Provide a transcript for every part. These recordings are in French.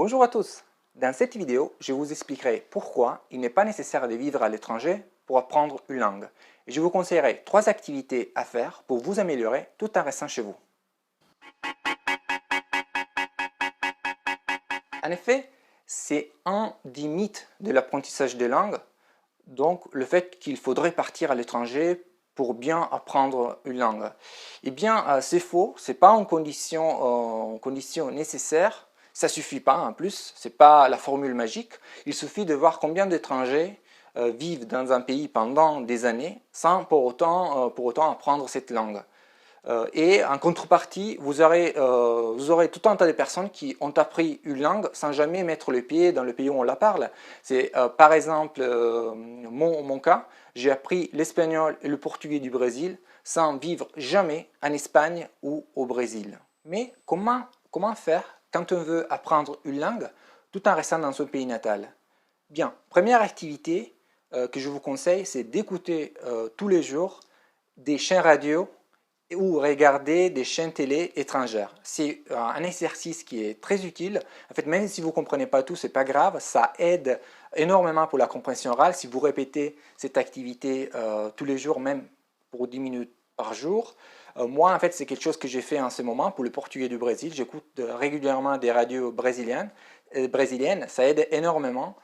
Bonjour à tous. Dans cette vidéo, je vous expliquerai pourquoi il n'est pas nécessaire de vivre à l'étranger pour apprendre une langue. Et je vous conseillerai 3 activités à faire pour vous améliorer tout en restant chez vous. En effet, c'est un des mythes de l'apprentissage des langues, donc le fait qu'il faudrait partir à l'étranger pour bien apprendre une langue. Eh bien, c'est faux, ce n'est pas une condition nécessaire, ça ne suffit pas en plus, ce n'est pas la formule magique. Il suffit de voir combien d'étrangers vivent dans un pays pendant des années sans pour autant apprendre cette langue. Et en contrepartie, vous aurez tout un tas de personnes qui ont appris une langue sans jamais mettre le pied dans le pays où on la parle. C'est par exemple mon cas, j'ai appris l'espagnol et le portugais du Brésil sans vivre jamais en Espagne ou au Brésil. Mais comment faire quand on veut apprendre une langue tout en restant dans son pays natal? Bien, première activité que je vous conseille, c'est d'écouter tous les jours des chaînes radio ou regarder des chaînes télé étrangères. C'est un exercice qui est très utile. En fait, même si vous ne comprenez pas tout, ce n'est pas grave. Ça aide énormément pour la compréhension orale. Si vous répétez cette activité tous les jours, même pour 10 minutes par jour. Moi, en fait, c'est quelque chose que j'ai fait en ce moment pour le portugais du Brésil. J'écoute régulièrement des radios brésiliennes. Ça aide énormément.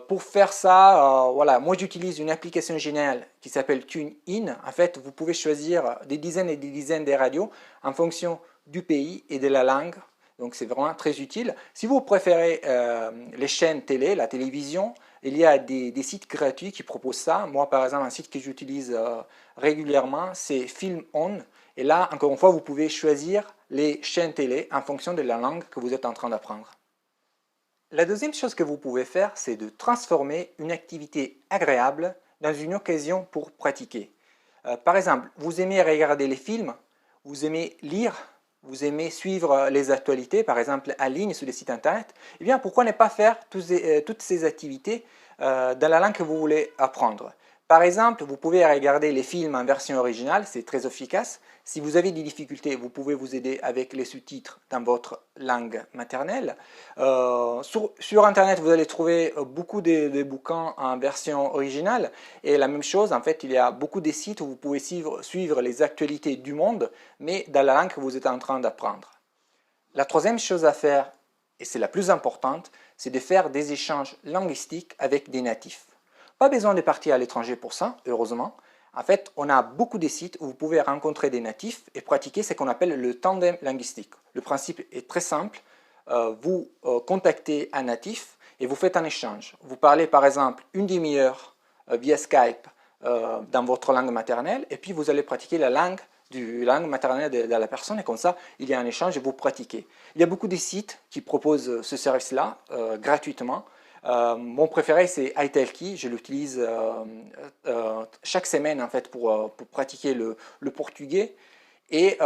Pour faire ça, voilà, moi j'utilise une application géniale qui s'appelle TuneIn. En fait, vous pouvez choisir des dizaines et des dizaines de radios en fonction du pays et de la langue. Donc c'est vraiment très utile. Si vous préférez les chaînes télé, la télévision, il y a des sites gratuits qui proposent ça. Moi par exemple, un site que j'utilise régulièrement, c'est Film On. Et là, encore une fois, vous pouvez choisir les chaînes télé en fonction de la langue que vous êtes en train d'apprendre. La deuxième chose que vous pouvez faire, c'est de transformer une activité agréable dans une occasion pour pratiquer. Par exemple, vous aimez regarder les films, vous aimez lire, vous aimez suivre les actualités, par exemple en ligne sur des sites internet, eh bien pourquoi ne pas faire toutes ces activités dans la langue que vous voulez apprendre? Par exemple, vous pouvez regarder les films en version originale, c'est très efficace. Si vous avez des difficultés, vous pouvez vous aider avec les sous-titres dans votre langue maternelle. Sur Internet, vous allez trouver beaucoup de bouquins en version originale. Et la même chose, en fait, il y a beaucoup de sites où vous pouvez suivre les actualités du monde, mais dans la langue que vous êtes en train d'apprendre. La troisième chose à faire, et c'est la plus importante, c'est de faire des échanges linguistiques avec des natifs. Pas besoin de partir à l'étranger pour ça, heureusement. En fait, on a beaucoup de sites où vous pouvez rencontrer des natifs et pratiquer ce qu'on appelle le tandem linguistique. Le principe est très simple. Vous contactez un natif et vous faites un échange. Vous parlez par exemple une demi-heure via Skype dans votre langue maternelle et puis vous allez pratiquer la langue maternelle de la personne et comme ça, il y a un échange et vous pratiquez. Il y a beaucoup de sites qui proposent ce service-là gratuitement. Mon préféré c'est italki, je l'utilise chaque semaine en fait pour pratiquer le portugais et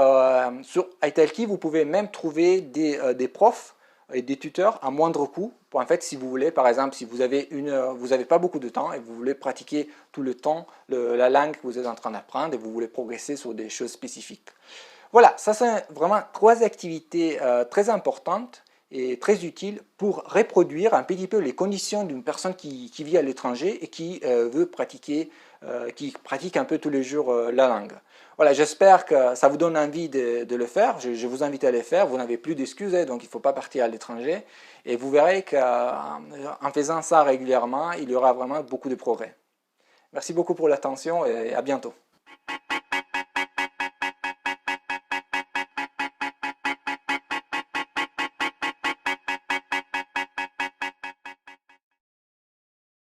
sur italki vous pouvez même trouver des profs et des tuteurs à moindre coût pour en fait si vous voulez par exemple si vous avez pas beaucoup de temps et vous voulez pratiquer tout le temps la langue que vous êtes en train d'apprendre et vous voulez progresser sur des choses spécifiques. Voilà, ça c'est vraiment 3 activités très importantes et très utile pour reproduire un petit peu les conditions d'une personne qui vit à l'étranger et qui veut pratiquer, qui pratique un peu tous les jours la langue. Voilà, j'espère que ça vous donne envie de le faire. Je vous invite à le faire. Vous n'avez plus d'excuses, donc il ne faut pas partir à l'étranger. Et vous verrez qu'en faisant ça régulièrement, il y aura vraiment beaucoup de progrès. Merci beaucoup pour l'attention et à bientôt.